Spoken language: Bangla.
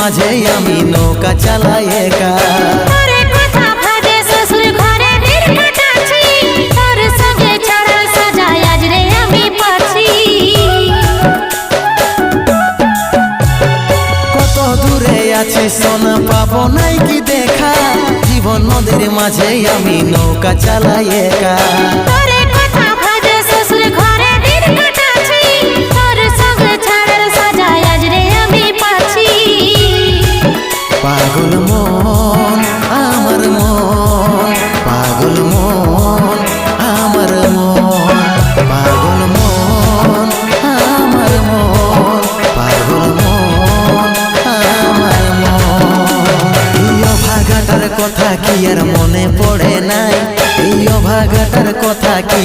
মাঝে আমি নৌকা চালাই একা। কত দূরে আছি সোনা পাবো নাই কি দেখা, জীবন নদীর মাঝে আমি নৌকা চালাই একা। পাগল মন আমার মন, পাগল মন আমার মন, পাগল মন আমার মন, পাগল মন আমার মন। এই অভাগাটার কথা কি আর মনে পড়ে নাই, এই অভাগাটার কথা কি